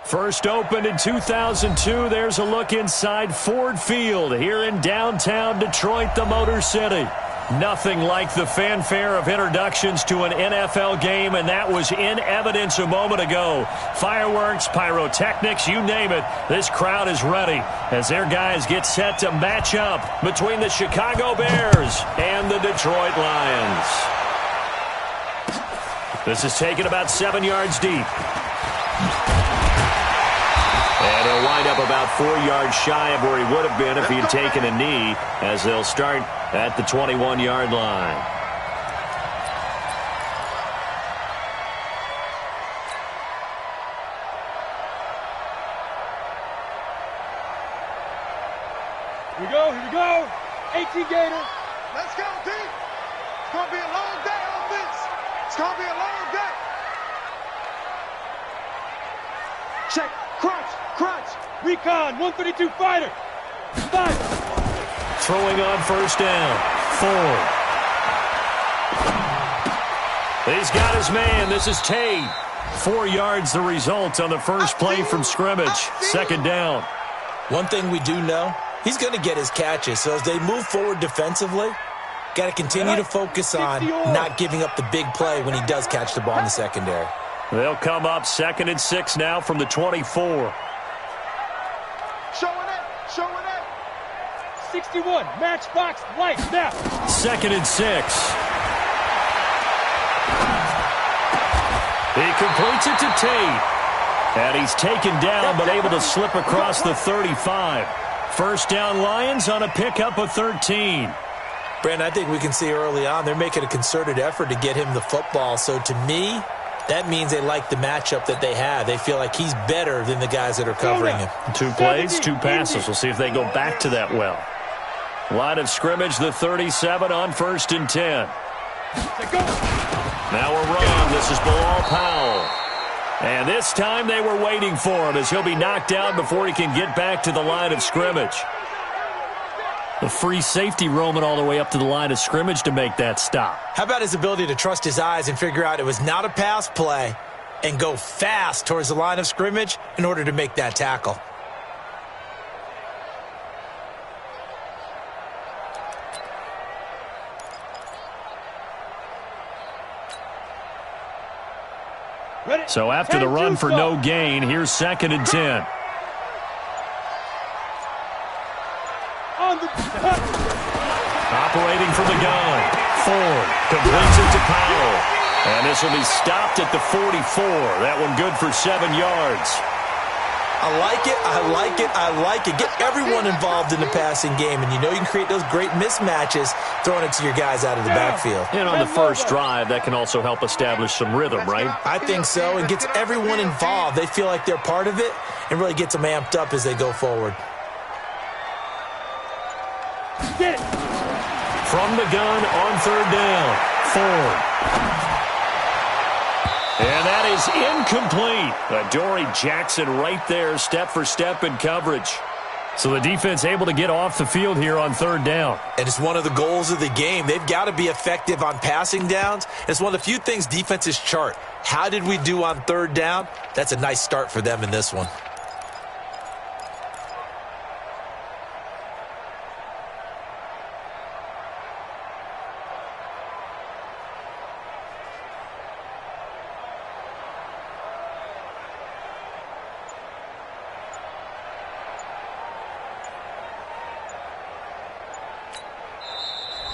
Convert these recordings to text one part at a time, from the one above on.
First opened in 2002, there's a look inside Ford Field here in downtown Detroit, the Motor City. Nothing like the fanfare of introductions to an NFL game, and that was in evidence a moment ago. Fireworks, pyrotechnics, you name it. This crowd is ready as their guys get set to match up between the Chicago Bears and the Detroit Lions. This is taken about 7 yards deep. And he'll wind up about 4 yards shy of where he would have been if he had taken a knee, as they'll start at the 21-yard line. Here we go. 18 Gator. Let's go, D. It's going to be a long day on this. It's going to be a long day. Check. Crunch. Recon, 132 fighter. Stop. Throwing on first down. Ford. He's got his man. This is Tate. 4 yards the result on the first play from scrimmage. Second down. One thing we do know, he's going to get his catches. So as they move forward defensively, got to continue to focus on not giving up the big play when he does catch the ball in the secondary. They'll come up 2nd and 6 now from the 24. Showing it. 61, matchbox, light, now. 2nd and 6. He completes it to Tate. And he's taken down, but able to slip across the 35. First down Lions on a pickup of 13. Brandon, I think we can see early on they're making a concerted effort to get him the football. So to me, that means they like the matchup that they have. They feel like he's better than the guys that are covering him. 2 plays, 2 passes. We'll see if they go back to that well. Line of scrimmage, the 37 on 1st and 10. Now a run. This is Bilal Powell. And this time they were waiting for him as he'll be knocked down before he can get back to the line of scrimmage. The free safety roaming all the way up to the line of scrimmage to make that stop. How about his ability to trust his eyes and figure out it was not a pass play and go fast towards the line of scrimmage in order to make that tackle? So after the run for no gain, here's 2nd and 10. Operating from the gun. Ford completes it to Powell. And this will be stopped at the 44. That one good for 7 yards. I like it. Get everyone involved in the passing game. And you know you can create those great mismatches throwing it to your guys out of the backfield. And on the first drive, that can also help establish some rhythm, right? I think so. It gets everyone involved. They feel like they're part of it and really gets them amped up as they go forward. Get it. From the gun on 3rd down. Ford. And that is incomplete. Adoree Jackson right there, step for step in coverage. So the defense able to get off the field here on 3rd down. And it's one of the goals of the game. They've got to be effective on passing downs. It's one of the few things defenses chart. How did we do on 3rd down? That's a nice start for them in this one.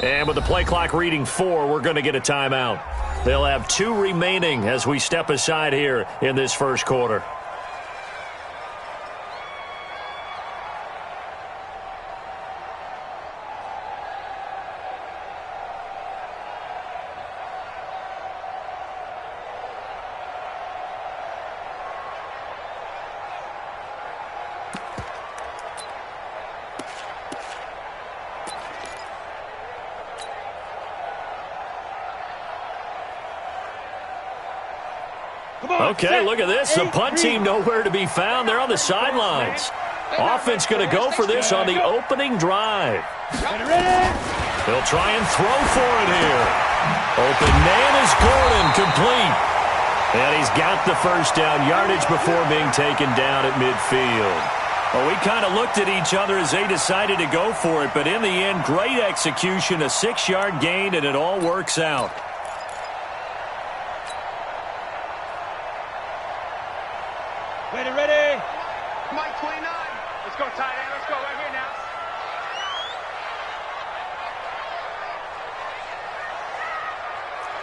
And with the play clock reading 4, we're going to get a timeout. They'll have 2 remaining as we step aside here in this first quarter. Okay, look at this. The punt team nowhere to be found. They're on the sidelines. Offense going to go for this on the opening drive. They'll try and throw for it here. Open man is Gordon, complete. And he's got the first down yardage before being taken down at midfield. Well, we kind of looked at each other as they decided to go for it, but in the end, great execution, a 6-yard gain, and it all works out. Ready, ready. Mike 29. Let's go, tight end. Let's go right here now.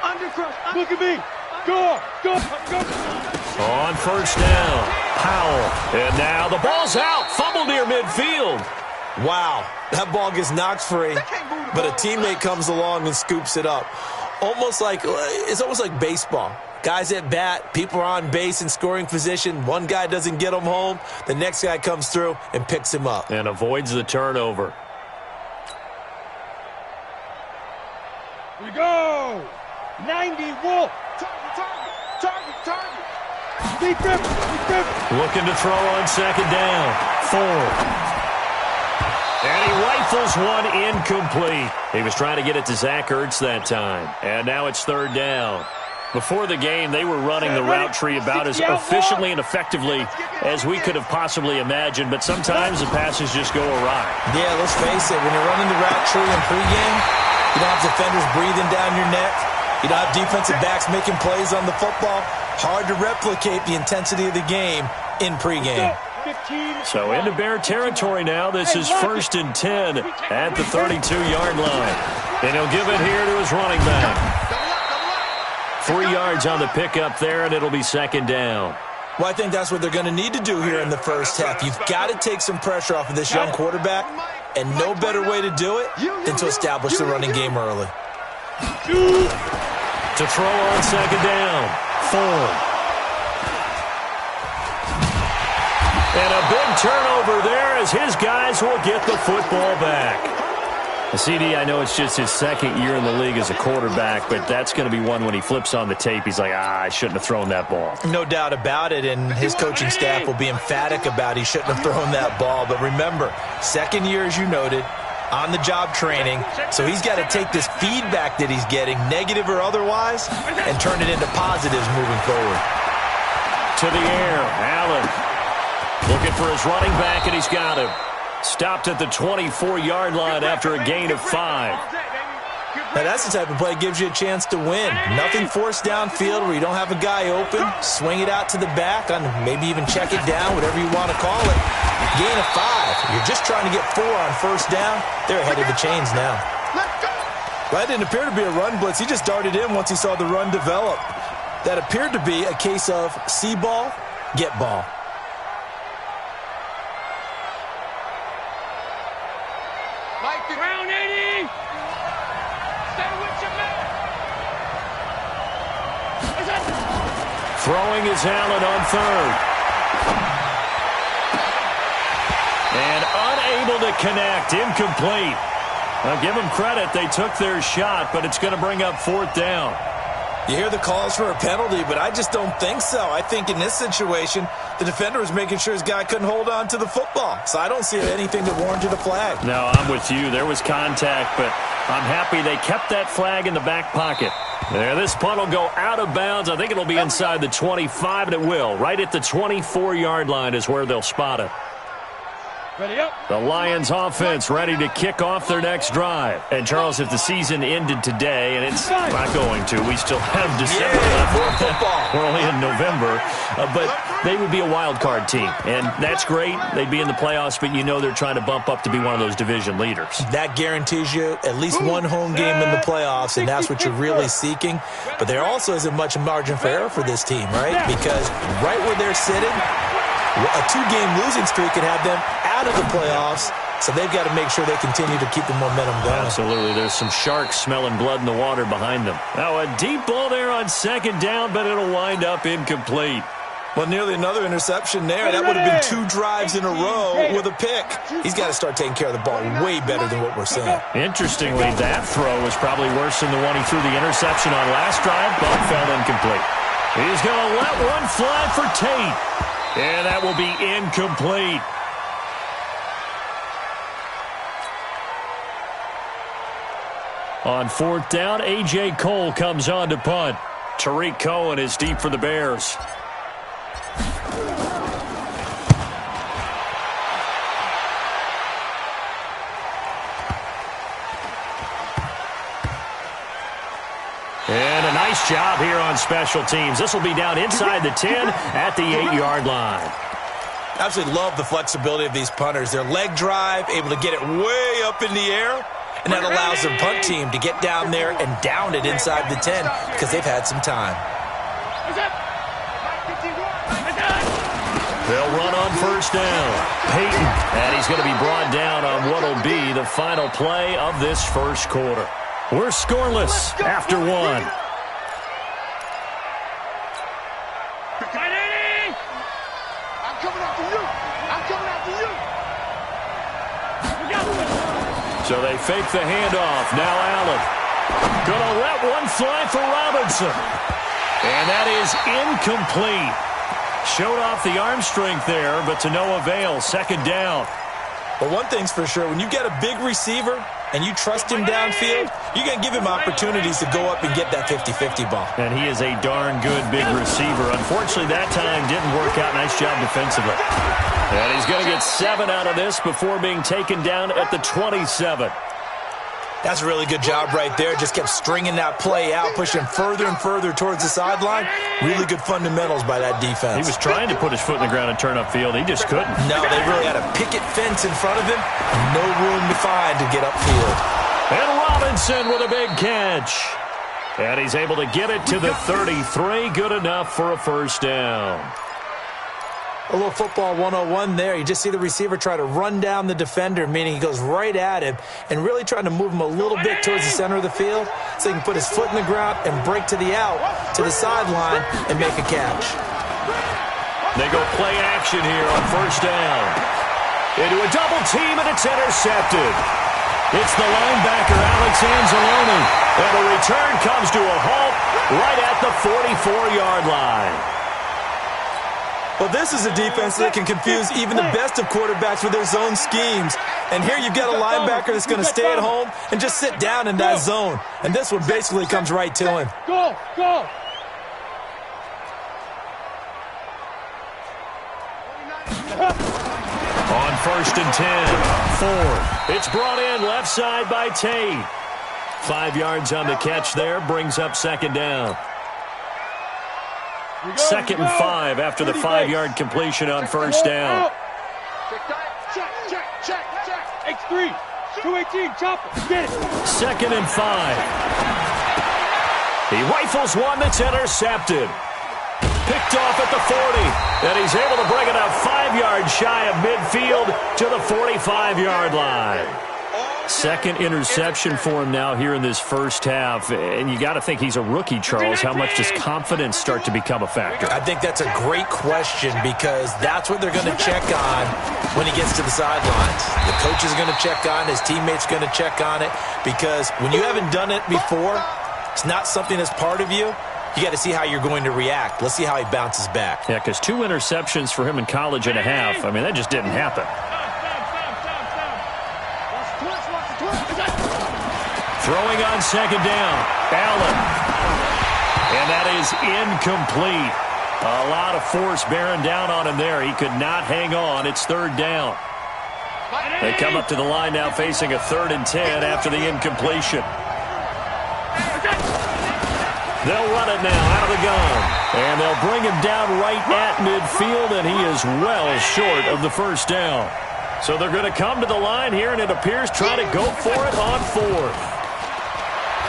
Undercrush. Look at me. Go, go, go. On first down, Powell. And now the ball's out. Fumble near midfield. Wow, that ball gets knocked free, but a teammate comes along and scoops it up. It's almost like baseball. Guys at bat, people are on base in scoring position. One guy doesn't get him home. The next guy comes through and picks him up. And avoids the turnover. Here we go. 90 Wolf. Target. Deep rip. Looking to throw on second down. 4. And he rifles one incomplete. He was trying to get it to Zach Ertz that time. And now it's third down. Before the game, they were running the route tree about as efficiently and effectively as we could have possibly imagined, but sometimes the passes just go awry. Yeah, let's face it, when you're running the route tree in pregame, you don't have defenders breathing down your neck. You don't have defensive backs making plays on the football. Hard to replicate the intensity of the game in pregame. So into Bear territory now. This is 1st and 10 at the 32-yard line. And he'll give it here to his running back. 3 yards on the pickup there, and it'll be second down. Well, I think that's what they're going to need to do here in the first half. You've got to take some pressure off of this young quarterback, and no better way to do it than to establish the running game early. To throw on second down, 4. And a big turnover there as his guys will get the football back. CD, I know it's just his second year in the league as a quarterback, but that's going to be one when he flips on the tape. He's like, I shouldn't have thrown that ball. No doubt about it, and his coaching staff will be emphatic about he shouldn't have thrown that ball. But remember, second year, as you noted, on-the-job training, so he's got to take this feedback that he's getting, negative or otherwise, and turn it into positives moving forward. To the air, Allen looking for his running back, and he's got him. Stopped at the 24-yard line after a gain of 5. Now, that's the type of play that gives you a chance to win. Nothing forced downfield where you don't have a guy open. Swing it out to the back, on maybe even check it down, whatever you want to call it. Gain of 5. You're just trying to get 4 on first down. They're ahead of the chains now. Well, that didn't appear to be a run blitz. He just darted in once he saw the run develop. That appeared to be a case of see ball, get ball. Round 80. Stay with your man. Throwing is Allen on 3rd. And unable to connect. Incomplete. I'll give them credit. They took their shot, but it's going to bring up 4th down. You hear the calls for a penalty, but I just don't think so. I think in this situation, the defender was making sure his guy couldn't hold on to the football. So I don't see anything that warranted a flag. No, I'm with you. There was contact, but I'm happy they kept that flag in the back pocket. There, this punt will go out of bounds. I think it'll be inside the 25, and it will. Right at the 24-yard line is where they'll spot it. Ready up. The Lions offense ready to kick off their next drive. And, Charles, if the season ended today, and it's not going to, we still have December left. We're only in November. But they would be a wild card team. And that's great. They'd be in the playoffs, but you know they're trying to bump up to be one of those division leaders. That guarantees you at least one home game in the playoffs, and that's what you're really seeking. But there also isn't much margin for error for this team, right? Because right where they're sitting, a 2-game losing streak could have them out of the playoffs, so they've got to make sure they continue to keep the momentum going. Absolutely. There's some sharks smelling blood in the water behind them. Now a deep ball there on second down, but it'll wind up incomplete. Well, nearly another interception there. That would have been 2 drives in a row with a pick. He's got to start taking care of the ball way better than what we're seeing. Interestingly, that throw was probably worse than the one he threw the interception on last drive, but fell incomplete. He's going to let one fly for Tate. And that will be incomplete. On 4th down, A.J. Cole comes on to punt. Tariq Cohen is deep for the Bears. And a nice job here on special teams. This will be down inside the 10 at the 8-yard line. Absolutely love the flexibility of these punters. Their leg drive, able to get it way up in the air, and that allows their punt team to get down there and down it inside the 10 because they've had some time. They'll run on first down. Peyton, and he's going to be brought down on what will be the final play of this first quarter. We're scoreless after one. I'm coming after you. I'm coming after you. So they fake the handoff. Now Allen. Gonna let one fly for Robinson. And that is incomplete. Showed off the arm strength there, but to no avail. Second down. But one thing's for sure, when you get a big receiver and you trust him downfield, you're going to give him opportunities to go up and get that 50-50 ball. And he is a darn good big receiver. Unfortunately, that time didn't work out. Nice job defensively. And he's going to get 7 out of this before being taken down at the 27. That's a really good job right there. Just kept stringing that play out, pushing further and further towards the sideline. Really good fundamentals by that defense. He was trying to put his foot in the ground and turn upfield. He just couldn't. No, they really had a picket fence in front of him. No room to find to get upfield. And Robinson with a big catch. And he's able to get it to the 33. Good enough for a first down. A little football 101 there. You just see the receiver try to run down the defender, meaning he goes right at him and really trying to move him a little bit towards the center of the field so he can put his foot in the ground and break to the out, to the sideline, and make a catch. They go play action here on first down. Into a double team, and it's intercepted. It's the linebacker, Alex Anzalone. And the return comes to a halt right at the 44-yard line. Well, this is a defense that can confuse even the best of quarterbacks with their zone schemes. And here you've got a linebacker that's going to stay at home and just sit down in that zone. And this one basically comes right to him. Go, go. On first and 10, Ford. It's brought in left side by Tate. 5 yards on the catch there, brings up second down. Second and 5 after the 5-yard completion on first down. Check. X3. 218, chopper. Get it. Second and 5. He rifles one that's intercepted. Picked off at the 40. And he's able to bring it up 5 yards shy of midfield to the 45-yard line. Second interception for him now here in this first half. And you got to think he's a rookie, Charles. How much does confidence start to become a factor? I think that's a great question because that's what they're going to check on when he gets to the sidelines. The coach is going to check on it. His teammates are going to check on it because when you haven't done it before, it's not something that's part of you. You got to see how you're going to react. Let's see how he bounces back. Yeah, because 2 interceptions for him in college and a half. I mean, that just didn't happen. Throwing on second down, Allen. And that is incomplete. A lot of force bearing down on him there. He could not hang on. It's third down. They come up to the line now facing a 3rd and 10 after the incompletion. They'll run it now out of the gun. And they'll bring him down right at midfield, and he is well short of the first down. So they're going to come to the line here, and it appears try to go for it on 4th.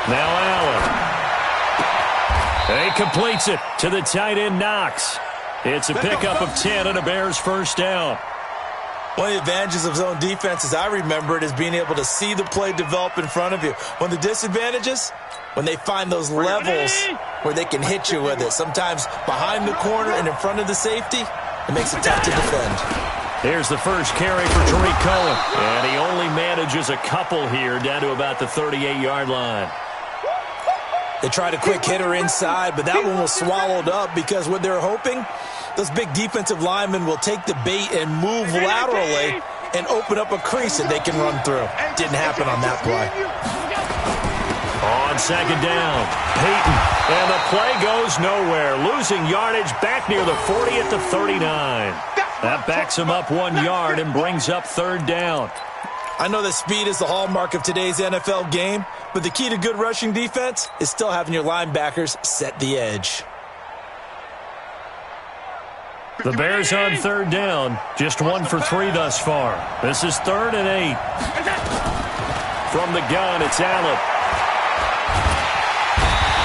Now Allen. He completes it to the tight end, Knox. It's a pickup of 10 and a Bears first down. One of the advantages of zone defense, as I remember it, is being able to see the play develop in front of you. One of the disadvantages, when they find those levels where they can hit you with it. Sometimes behind the corner and in front of the safety, it makes it tough to defend. Here's the first carry for Tariq Cohen. And he only manages a couple here down to about the 38-yard line. They tried a quick hitter inside, but that one was swallowed up because what they're hoping, those big defensive linemen will take the bait and move laterally and open up a crease that they can run through. Didn't happen on that play. On second down, Peyton. And the play goes nowhere. Losing yardage back near the 40 at the 39. That backs him up 1 yard and brings up third down. I know that speed is the hallmark of today's NFL game, but the key to good rushing defense is still having your linebackers set the edge. The Bears on third down, just 1 for 3 thus far. This is 3rd and 8. From the gun, it's Allen.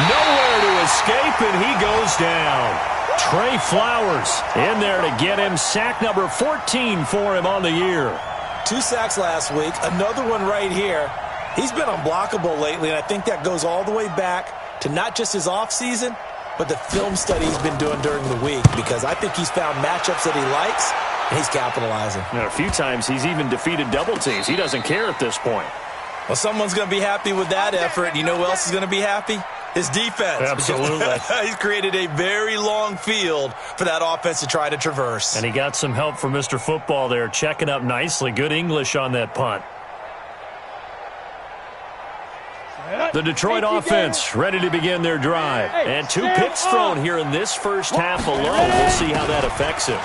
Nowhere to escape, and he goes down. Trey Flowers in there to get him. Sack number 14 for him on the year. 2 sacks last week, another one right here. He's been unblockable lately, and I think that goes all the way back to not just his offseason, but the film study he's been doing during the week, because I think he's found matchups that he likes, and he's capitalizing. A few times he's even defeated double teams. He doesn't care at this point. Well, someone's going to be happy with that effort. You know who else is going to be happy? His defense. Absolutely. He's created a very long field for that offense to try to traverse. And he got some help from Mr. Football there, checking up nicely. Good English on that punt. The Detroit offense ready to begin their drive. And 2 picks thrown here in this first half alone. We'll see how that affects him.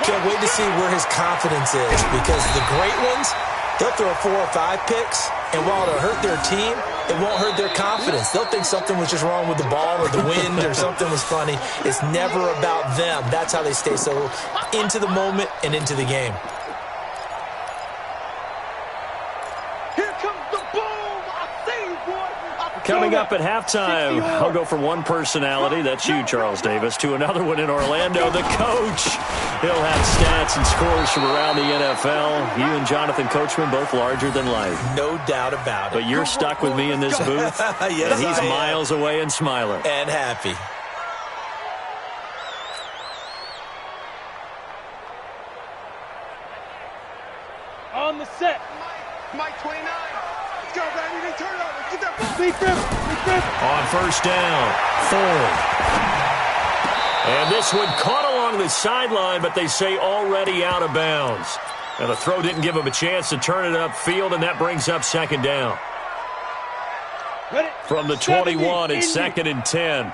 Can't wait to see where his confidence is, because the great ones, they'll throw 4 or 5 picks, and while it'll hurt their team, it won't hurt their confidence. They'll think something was just wrong with the ball or the wind or something was funny. It's never about them. That's how they stay so into the moment and into the game. Here comes the boom. I see you, boy. Coming up at halftime, I'll go from one personality, that's you, Charles Davis, to another one in Orlando, the coach. He'll have stats and scores from around the NFL. You and Jonathan Coachman, both larger than life. No doubt about it. But you're stuck with me in this booth, yes, and he's miles away and smiling. And happy. On the set. Mike 29. Let's go, baby. They turn over. Get that ball. Big grip. On first down, Ford. And this one caught along the sideline, but they say already out of bounds. And the throw didn't give him a chance to turn it upfield, and that brings up second down. From the 21, it's 2nd and 10.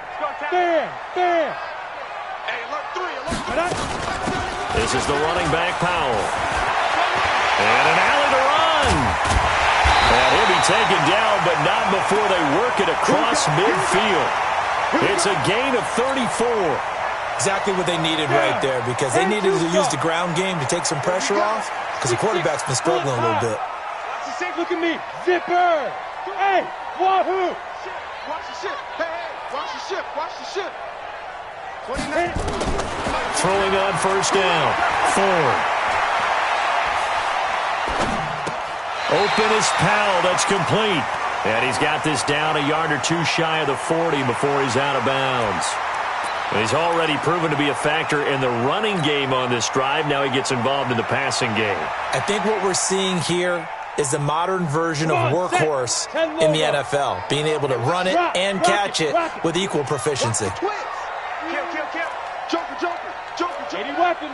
Bam. Hey, alert 3. This is the running back, Powell. And an alley to run. And he'll be taken down, but not before they work it across midfield. It's a gain of 34. Exactly what they needed right there, because they needed to use the ground game to take some pressure off, because the quarterback's been struggling a little bit. Look at me. Zipper. Hey, wahoo. Watch the ship. Hey, watch the ship. Watch the ship. 29. Throwing on first down. Ford. Open is Powell. That's complete. And he's got this down a yard or 2 shy of the 40 before he's out of bounds. He's already proven to be a factor in the running game on this drive. Now he gets involved in the passing game. I think what we're seeing here is the modern version of workhorse in the NFL, being able to run it and catch it with equal proficiency. Kill. Joker. 80 weapon.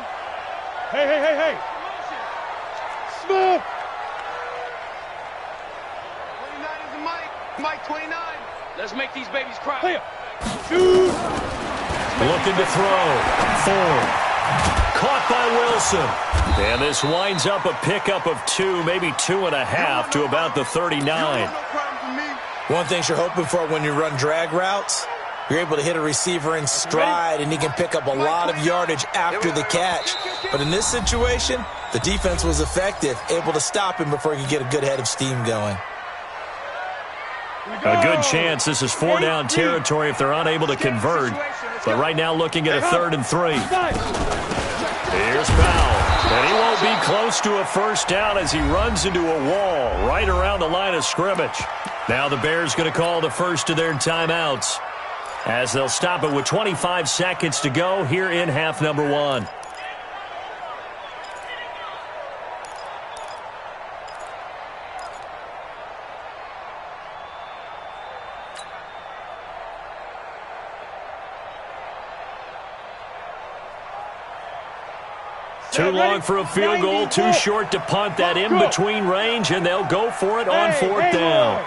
Hey. Smooth. 29 is the Mike 29. Let's make these babies cry. Clear. Shoot. Looking to throw. Ford. Caught by Wilson. And this winds up a pickup of 2, maybe 2.5 to about the 39. One thing you're hoping for when you run drag routes, you're able to hit a receiver in stride, and he can pick up a lot of yardage after the catch. But in this situation, the defense was effective, able to stop him before he could get a good head of steam going. A good chance this is 4-down territory if they're unable to convert. But right now looking at a 3rd and 3. Here's Powell. And he won't be close to a first down as he runs into a wall right around the line of scrimmage. Now the Bears going to call the first of their timeouts, as they'll stop it with 25 seconds to go here in half number 1. Too long for a field goal, too short to punt. That in-between range, and they'll go for it on 4th down.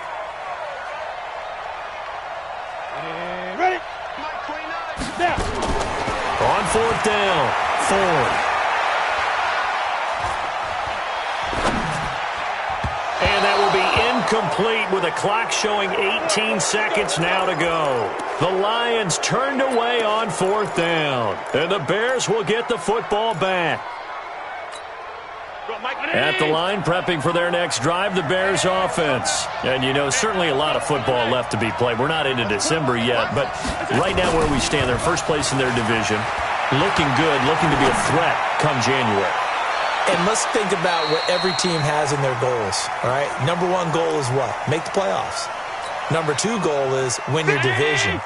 fourth down. Ford. And that will be incomplete with a clock showing 18 seconds now to go. The Lions turned away on fourth down. And the Bears will get the football back. At the line, prepping for their next drive, the Bears offense. And, you know, certainly a lot of football left to be played. We're not into December yet, but right now where we stand, they're first place in their division. Looking good, looking to be a threat come January. And let's think about what every team has in their goals, all right? Number one goal is what? Make the playoffs. Number two goal is win your division.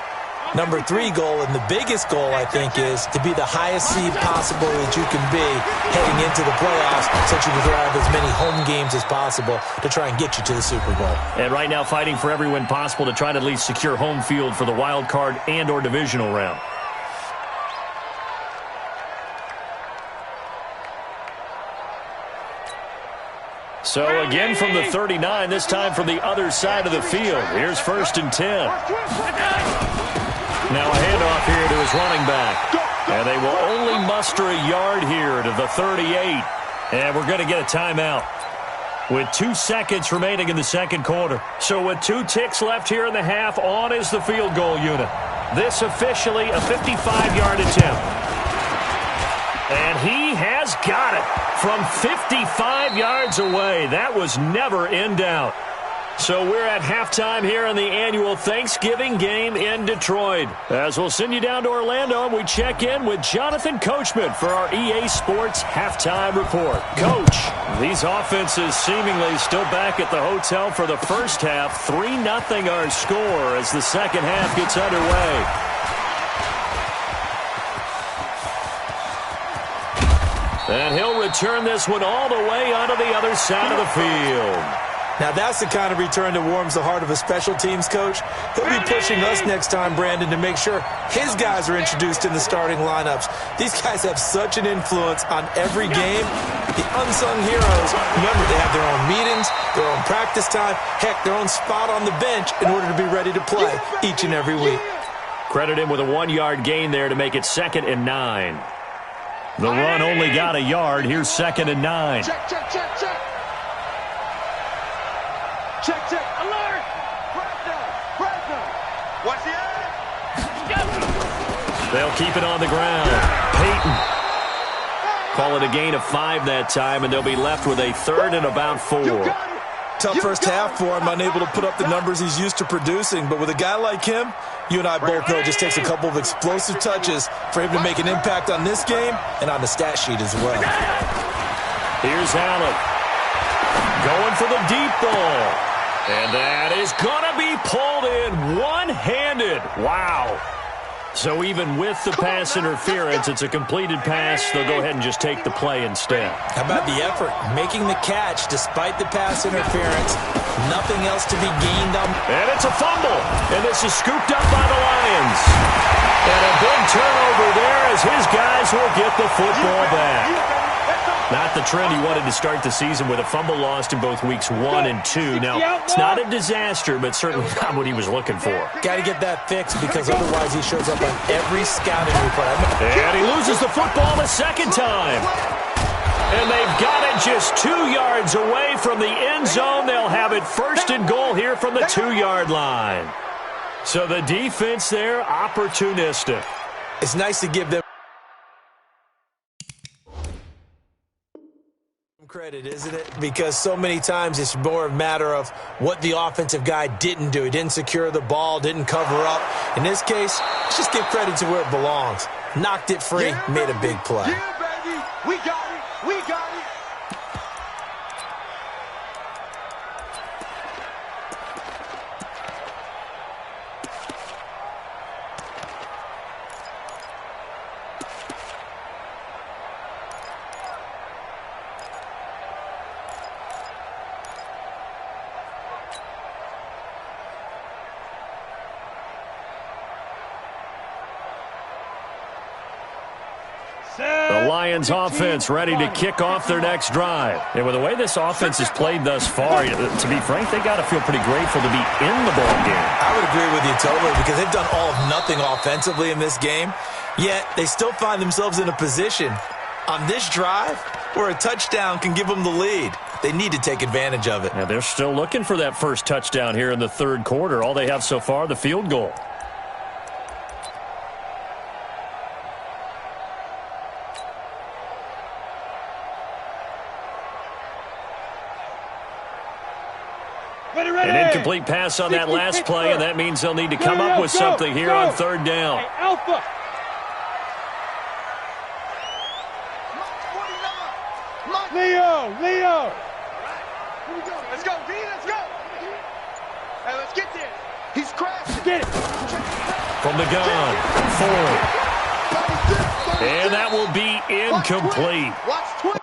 Number three goal, and the biggest goal, I think, is to be the highest seed possible that you can be heading into the playoffs so that you can drive as many home games as possible to try and get you to the Super Bowl. And right now fighting for every win possible to try to at least secure home field for the wild card and or divisional round. So again from the 39, this time from the other side of the field. Here's 1st and 10. Now a handoff here to his running back. And they will only muster a yard here to the 38. And we're going to get a timeout with 2 seconds remaining in the second quarter. So with 2 ticks left here in the half, on is the field goal unit. This officially a 55-yard attempt. And he has got it from 55 yards away. That was never in doubt. So we're at halftime here in the annual Thanksgiving game in Detroit. As we'll send you down to Orlando, and we check in with Jonathan Coachman for our EA Sports Halftime Report. Coach, these offenses seemingly still back at the hotel for the first half. 3-0 our score as the second half gets underway. And he'll return this one all the way onto the other side of the field. Now, that's the kind of return that warms the heart of a special teams coach. He'll be pushing us next time, Brandon, to make sure his guys are introduced in the starting lineups. These guys have such an influence on every game. The unsung heroes, remember, they have their own meetings, their own practice time, heck, their own spot on the bench in order to be ready to play each and every week. Credit him with a 1-yard gain there to make it 2nd and 9. The run only got a yard. Here's 2nd and 9. Check, check, check, check. Check, check. Alert. Presner. Watch the eye. They'll keep it on the ground. Peyton. Call it a gain of 5 that time, and they'll be left with a 3rd and about 4. Tough first half for him, unable to put up the numbers he's used to producing. But with a guy like him, you and I both know it just takes a couple of explosive touches for him to make an impact on this game and on the stat sheet as well. Here's Allen. Going for the deep ball. And that is going to be pulled in one-handed. Wow. So even with the pass interference, it's a completed pass. They'll go ahead and just take the play instead. How about the effort? Making the catch despite the pass interference. Nothing else to be gained on. And it's a fumble. And this is scooped up by the Lions. And a big turnover there as his guys will get the football back. Not the trend he wanted to start the season with a fumble lost in both weeks 1 and 2. Now, it's not a disaster, but certainly not what he was looking for. Got to get that fixed because otherwise he shows up on every scouting report. And he loses the football the second time. And they've got it just 2 yards away from the end zone. They'll have it 1st and goal here from the 2-yard line. So the defense there, opportunistic. It's nice to give them credit, isn't it? Because so many times it's more a matter of what the offensive guy didn't do. He didn't secure the ball, didn't cover up. In this case, let's just give credit to where it belongs. Knocked it free, made a big play. Yeah, baby. We got it. We got it. The Lions offense ready to kick off their next drive. And with the way this offense has played thus far, to be frank, they got to feel pretty grateful to be in the ball game. I would agree with you totally because they've done all of nothing offensively in this game, yet they still find themselves in a position on this drive where a touchdown can give them the lead. They need to take advantage of it. Yeah, they're still looking for that first touchdown here in the third quarter. All they have so far, the field goal. An incomplete pass on that last play, and that means they'll need to come up with something here on third down. Hey, Alpha. Leo. Here we go. Let's go, D. Let's go. Hey, let's get there. He's crashing. Get it. From the gun, Ford. And that will be incomplete. Watch 20.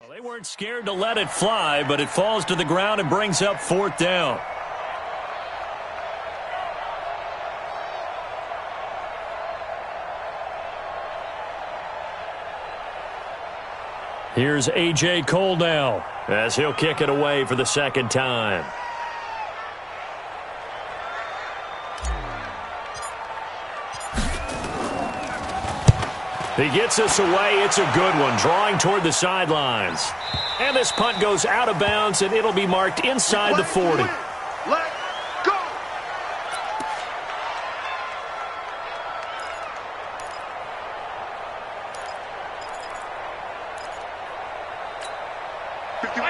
Well, they weren't scared to let it fly, but it falls to the ground and brings up fourth down. Here's A.J. Cole now as he'll kick it away for the second time. He gets us away. It's a good one, drawing toward the sidelines. And this punt goes out of bounds, and it'll be marked inside the 40. Let go.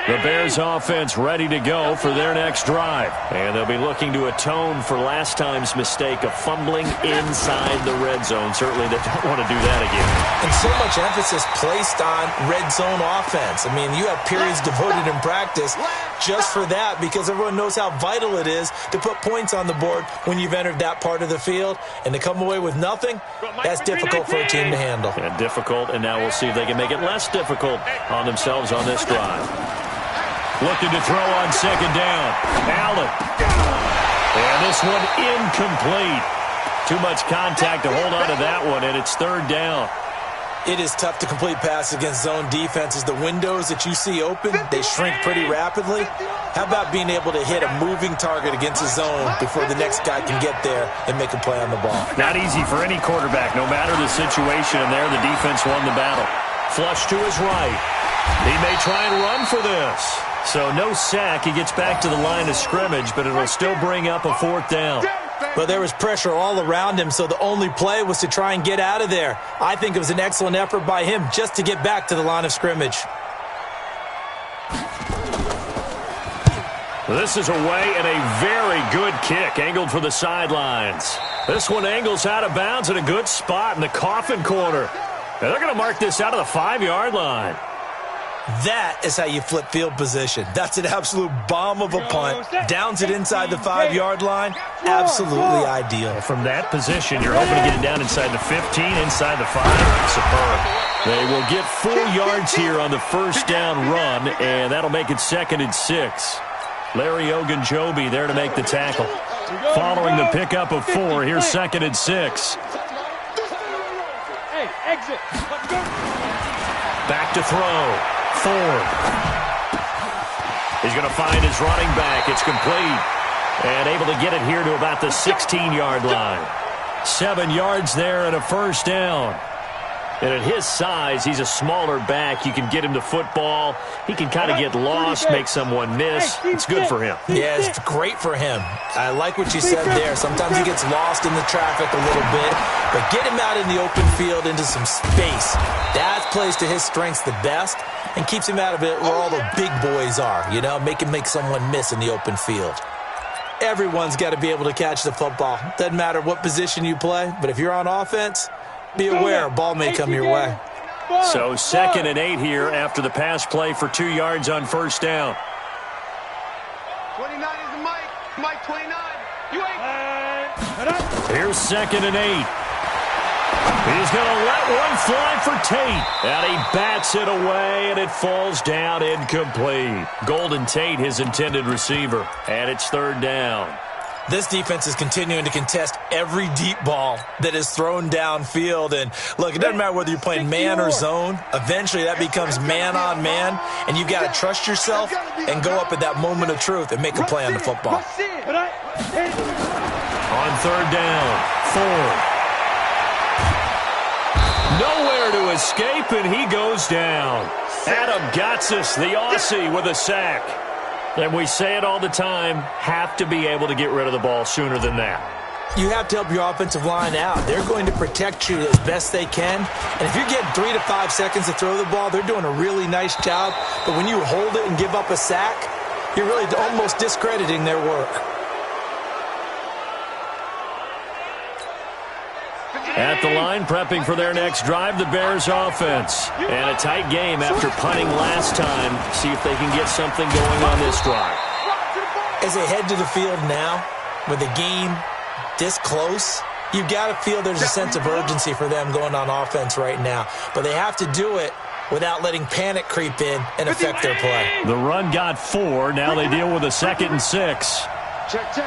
The Bears offense ready to go for their next drive. And they'll be looking to atone for last time's mistake of fumbling inside the red zone. Certainly they don't want to do that again. And so much emphasis placed on red zone offense. I mean, you have periods devoted in practice just for that because everyone knows how vital it is to put points on the board when you've entered that part of the field. And to come away with nothing, that's difficult for a team to handle. And difficult, and now we'll see if they can make it less difficult on themselves on this drive. Looking to throw on second down. Allen. And this one incomplete. Too much contact to hold on to that one, and it's third down. It is tough to complete passes against zone defenses. The windows that you see open, they shrink pretty rapidly. How about being able to hit a moving target against a zone before the next guy can get there and make a play on the ball? Not easy for any quarterback, no matter the situation, and there the defense won the battle. Flush to his right. He may try and run for this. So no sack. He gets back to the line of scrimmage, but it'll still bring up a fourth down. But there was pressure all around him, so the only play was to try and get out of there. I think it was an excellent effort by him just to get back to the line of scrimmage. This is away and a very good kick, angled for the sidelines. This one angles out of bounds in a good spot in the coffin corner. And they're going to mark this out of the 5-yard line. That is how you flip field position. That's an absolute bomb of a punt. Downs it inside the 5-yard line. Absolutely ideal. From that position, you're hoping to get it down inside the 15, inside the 5. Superb. They will get 4 yards here on the first down run, and that'll make it 2nd and 6. Larry Ogunjobi there to make the tackle. Following the pickup of 4, here's 2nd and 6. Hey, exit. Let's go. Back to throw. Ford. He's going to find his running back. It's complete. And able to get it here to about the 16-yard line. 7 yards there and a first down. And at his size, he's a smaller back. You can get him the football. He can kind of get lost, make someone miss. It's good for him. Yeah, it's great for him. I like what you said there. Sometimes he gets lost in the traffic a little bit, but get him out in the open field into some space. That plays to his strengths the best and keeps him out of it where all the big boys are, you know, make him make someone miss in the open field. Everyone's got to be able to catch the football. Doesn't matter what position you play, but if you're on offense, be aware a ball may come your way. So 2nd and 8 here after the pass play for 2 yards on first down. 29 is the Mike. Mike 29. You ain't. Here's 2nd and 8. He's going to let one fly for Tate. And he bats it away, and it falls down incomplete. Golden Tate, his intended receiver. And it's 3rd down. This defense is continuing to contest every deep ball that is thrown downfield. And, look, it doesn't matter whether you're playing man or zone. Eventually that becomes man on man, and you've got to trust yourself and go up at that moment of truth and make a play on the football. On 3rd down, Ford. Nowhere to escape, and he goes down. Adam Gotsis, the Aussie, with a sack. And we say it all the time, have to be able to get rid of the ball sooner than that. You have to help your offensive line out. They're going to protect you as best they can. And if you're getting 3 to 5 seconds to throw the ball, they're doing a really nice job. But when you hold it and give up a sack, you're really almost discrediting their work. At the line, prepping for their next drive, the Bears offense. And a tight game after punting last time. See if they can get something going on this drive. As they head to the field now, with the game this close, you've got to feel there's a sense of urgency for them going on offense right now. But they have to do it without letting panic creep in and affect their play. The run got 4. Now they deal with a 2nd and 6. Check. Shift.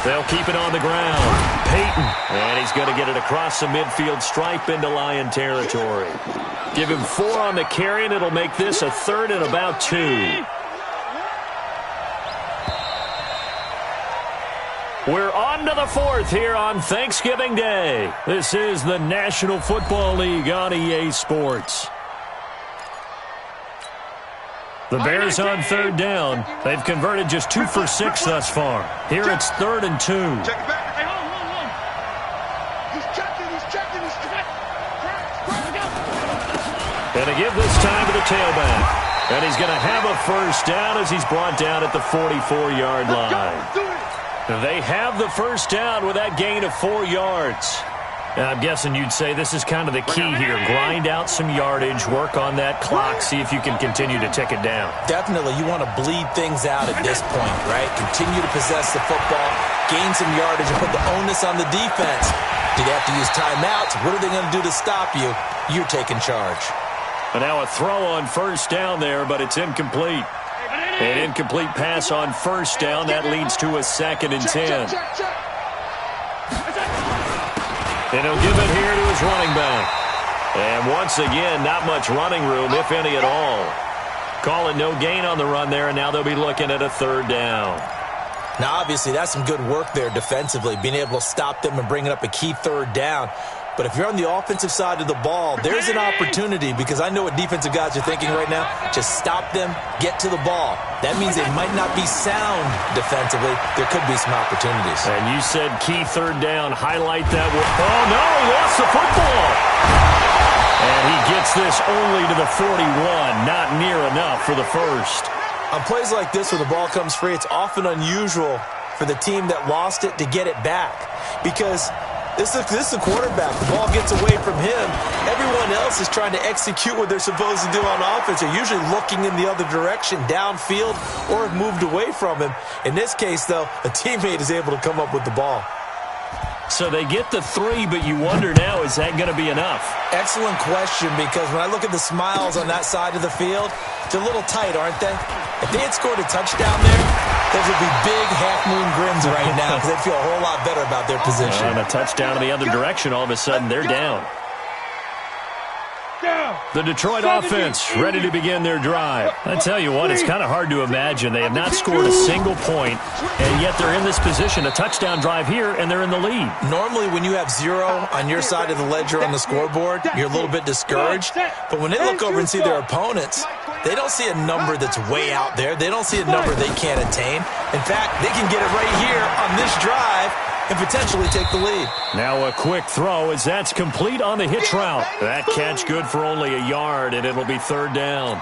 They'll keep it on the ground. Peyton. And he's going to get it across the midfield stripe into Lion territory. Give him 4 on the carry, and it'll make this a 3rd and about 2. We're on to the 4th here on Thanksgiving Day. This is the National Football League on EA Sports. The Bears on 3rd down. They've converted just 2 for 6 thus far. Here it's 3rd and 2. Check it back. Hey, hold on. He's checking. And to give this time to the tailback. And he's going to have a first down as he's brought down at the 44-yard line. They have the first down with that gain of 4 yards. I'm guessing you'd say this is kind of the key here. Grind out some yardage, work on that clock, see if you can continue to tick it down. Definitely, you want to bleed things out at this point, right? Continue to possess the football, gain some yardage, and put the onus on the defense. Do they have to use timeouts? What are they going to do to stop you? You're taking charge. And now a throw on first down there, but it's incomplete. An incomplete pass on first down. That leads to a 2nd and 10. And he'll give it here to his running back. And once again, not much running room, if any at all. Call it no gain on the run there, and now they'll be looking at a 3rd down. Now, obviously, that's some good work there defensively, being able to stop them and bringing up a key 3rd down. But if you're on the offensive side of the ball, there's an opportunity, because I know what defensive guys are thinking right now. Just stop them, get to the ball. That means they might not be sound defensively. There could be some opportunities. And you said key 3rd down. Highlight that. Oh, no, he lost the football. And he gets this only to the 41. Not near enough for the first. On plays like this where the ball comes free, it's often unusual for the team that lost it to get it back, because this is the quarterback. The ball gets away from him. Everyone else is trying to execute what they're supposed to do on offense. They're usually looking in the other direction, downfield, or have moved away from him. In this case, though, a teammate is able to come up with the ball. So they get the 3, but you wonder now, is that going to be enough? Excellent question, because when I look at the smiles on that side of the field, they're a little tight, aren't they? If they had scored a touchdown there, those would be big half-moon grins right now, because they'd feel a whole lot better about their position. And a touchdown in the other direction, all of a sudden, they're down. The Detroit offense ready to begin their drive. I tell you what, it's kind of hard to imagine. They have not scored a single point, and yet they're in this position, a touchdown drive here, and they're in the lead. Normally, when you have 0 on your side of the ledger on the scoreboard, you're a little bit discouraged. But when they look over and see their opponents, they don't see a number that's way out there. They don't see a number they can't attain. In fact, they can get it right here on this drive and potentially take the lead. Now a quick throw as that's complete on the hitch route. That catch good for only a yard, and it'll be 3rd down.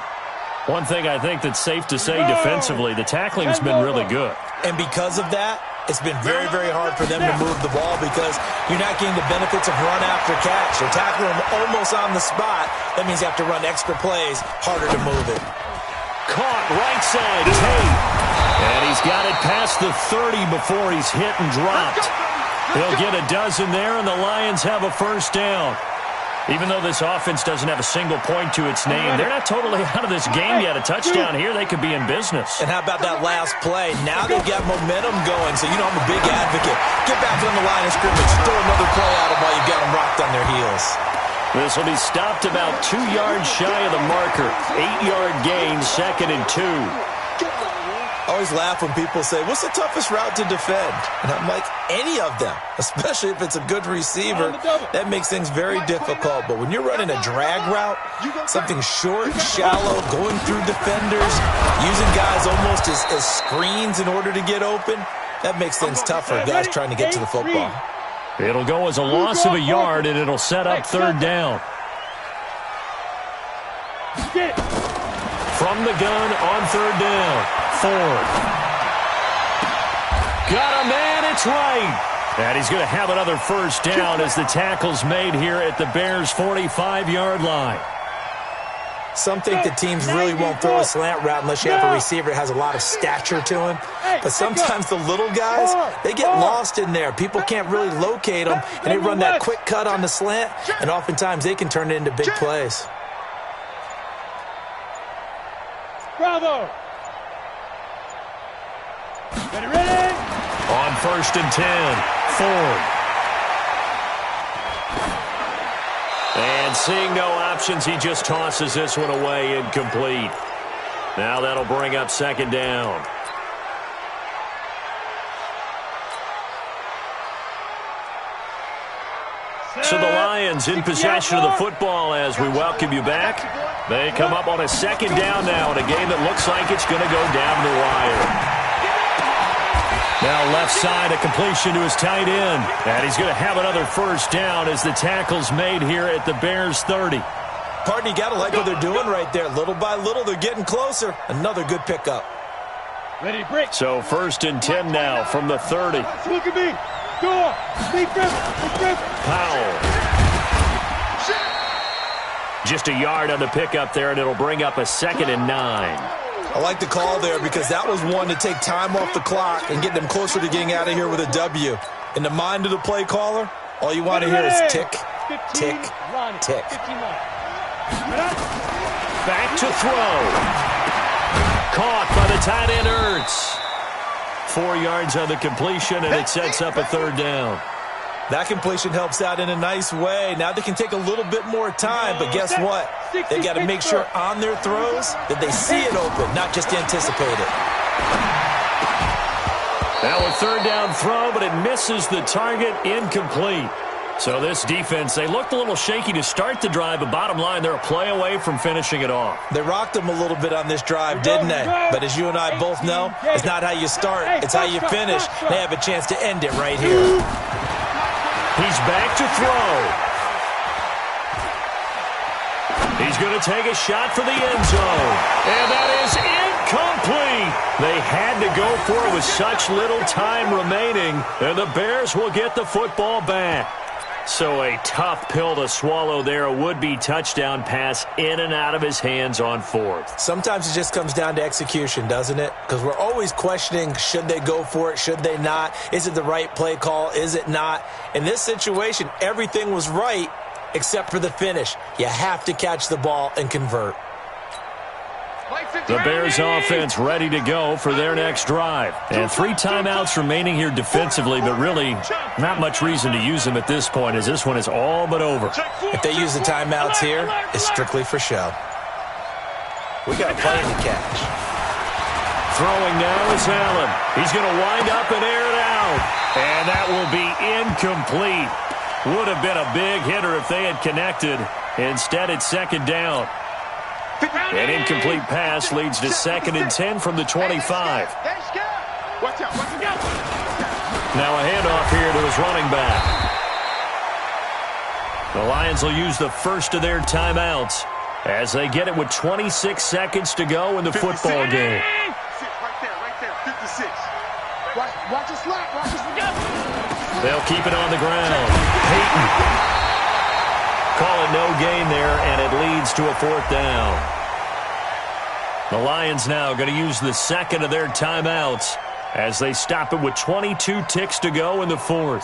One thing I think that's safe to say defensively, the tackling's been really good. And because of that, it's been very, very hard for them to move the ball because you're not getting the benefits of run after catch. You're tackling them almost on the spot. That means you have to run extra plays, harder to move it. Caught right side, Tate. And he's got it past the 30 before he's hit and dropped. He'll get a dozen there, and the Lions have a 1st down. Even though this offense doesn't have a single point to its name, they're not totally out of this game yet. A touchdown here, they could be in business. And how about that last play? Now they've got momentum going, so you know I'm a big advocate. Get back on the line of scrimmage. Throw another play at them while you've got them rocked on their heels. This will be stopped about 2 yards shy of the marker. 8-yard gain, 2nd and 2. I always laugh when people say, what's the toughest route to defend? And I'm like, any of them, especially if it's a good receiver. That makes things very difficult. But when you're running a drag route, something short, shallow, going through defenders, using guys almost as screens in order to get open, that makes things tougher, guys trying to get to the football. It'll go as a loss of a yard, and it'll set up 3rd down. From the gun on 3rd down. Ford. Got a man, it's right. And he's going to have another 1st down as the tackle's made here at the Bears' 45-yard line. Some think that teams really won't throw a slant route unless you have a receiver that has a lot of stature to him. But sometimes the little guys, they get lost in there. People can't really locate them, and they run that quick cut on the slant, and oftentimes they can turn it into big plays. Bravo. Ready? On 1st and 10, Ford. And seeing no options, he just tosses this one away incomplete. Now that'll bring up 2nd down. So the Lions in possession of the football as we welcome you back. They come up on a 2nd down now in a game that looks like it's going to go down the wire. Now left side, a completion to his tight end. And he's going to have another 1st down as the tackle's made here at the Bears' 30. Partner, you got to like what they're doing right there. Little by little, they're getting closer. Another good pickup. Ready, break. So 1st and 10 now from the 30. Look at me. Go on. Be Griffin. Powell. Just a yard on the pickup there, and it'll bring up a 2nd and 9. I like the call there because that was one to take time off the clock and get them closer to getting out of here with a W. In the mind of the play caller, all you want to hear is tick, tick, tick. Back to throw. Caught by the tight end, Ertz. 4 yards on the completion, and it sets up a 3rd down. That completion helps out in a nice way. Now they can take a little bit more time, but guess what? They got to make sure on their throws that they see it open, not just anticipate it. Now a 3rd down throw, but it misses the target, incomplete. So this defense, they looked a little shaky to start the drive, but bottom line, they're a play away from finishing it off. They rocked them a little bit on this drive, didn't they? But as you and I both know, it's not how you start, it's how you finish. They have a chance to end it right here. He's back to throw. He's going to take a shot for the end zone. And that is incomplete. They had to go for it with such little time remaining. And the Bears will get the football back. So a tough pill to swallow there. A would-be touchdown pass in and out of his hands on 4th. Sometimes it just comes down to execution, doesn't it? Because we're always questioning, should they go for it, should they not? Is it the right play call, is it not? In this situation, everything was right except for the finish. You have to catch the ball and convert. The Bears offense ready to go for their next drive. And 3 timeouts remaining here defensively, but really not much reason to use them at this point, as this one is all but over. If they use the timeouts here, it's strictly for show. We got plenty to catch. Throwing now is Allen. He's going to wind up and air it out. And that will be incomplete. Would have been a big hitter if they had connected. Instead, it's second down. An incomplete pass leads to 2nd and 10 from the 25. Now a handoff here to his running back. The Lions will use the first of their timeouts as they get it with 26 seconds to go in the football game. Right there, 56. Watch the slot, watch the slot. They'll keep it on the ground. Peyton. Call it no gain there, and it leads to a 4th down. The Lions now going to use the second of their timeouts as they stop it with 22 ticks to go in the 4th.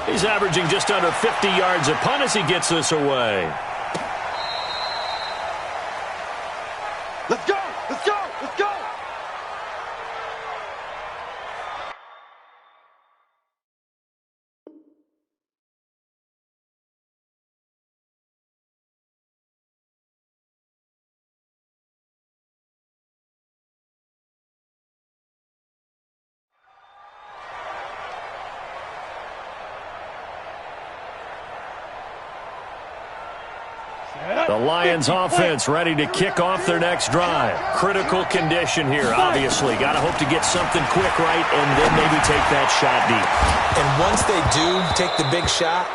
He's averaging just under 50 yards a punt as he gets this away. Let's go! Let's go! Let's go! The Lions offense ready to kick off their next drive. Critical condition here, obviously. Got to hope to get something quick right and then maybe take that shot deep. And once they do take the big shot,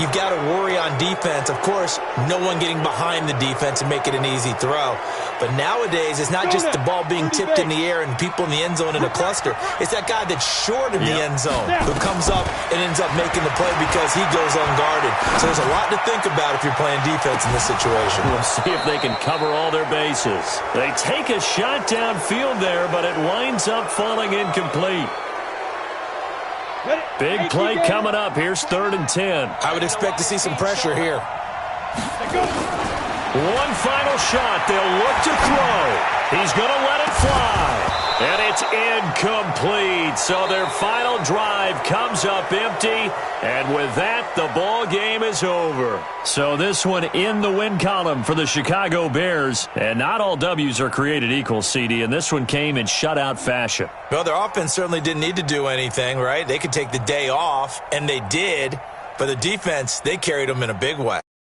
you've got to worry on defense. Of course, no one getting behind the defense and make it an easy throw. But nowadays, it's not just the ball being tipped in the air and people in the end zone in a cluster. It's that guy that's short of the end zone who comes up and ends up making the play because he goes unguarded. So there's a lot to think about if you're playing defense in this situation. We'll see if they can cover all their bases. They take a shot downfield there, but it winds up falling incomplete. Big play coming up. Here's 3rd and 10. I would expect to see some pressure here. One final shot. They'll look to throw. He's going to let it fly. And it's incomplete. So their final drive comes up empty. And with that, the ball game is over. So this one in the win column for the Chicago Bears. And not all W's are created equal, CD. And this one came in shutout fashion. Well, their offense certainly didn't need to do anything, right? They could take the day off, and they did. But the defense, they carried them in a big way.